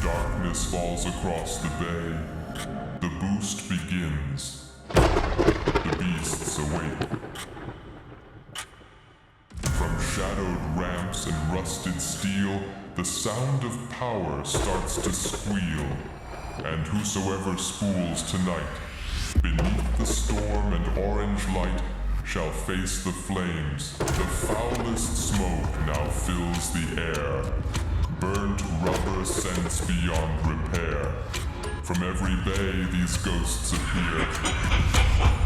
darkness falls across the bay, the boost begins. The beasts awake. From shadowed ramps and rusted steel, the sound of power starts to squeal. And whosoever spools tonight, beneath the storm and orange light, shall face the flames. The foulest smoke now fills the air. Burnt rubber scents beyond repair. From every bay these ghosts appear,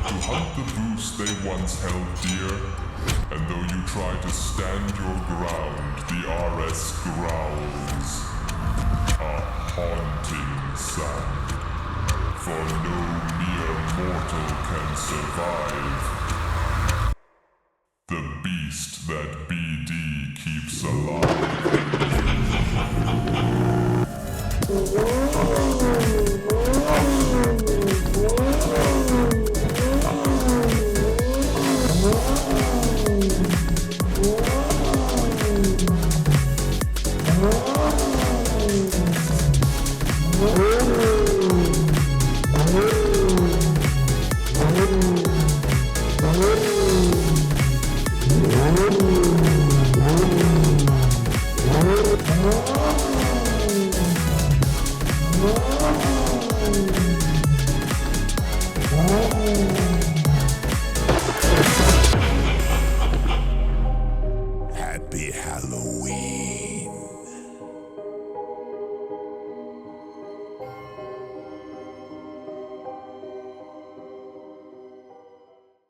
to hunt the boost they once held dear. And though you try to stand your ground, the RS growls. A haunting sound, for no mere mortal can survive. The beast that BD keeps alive.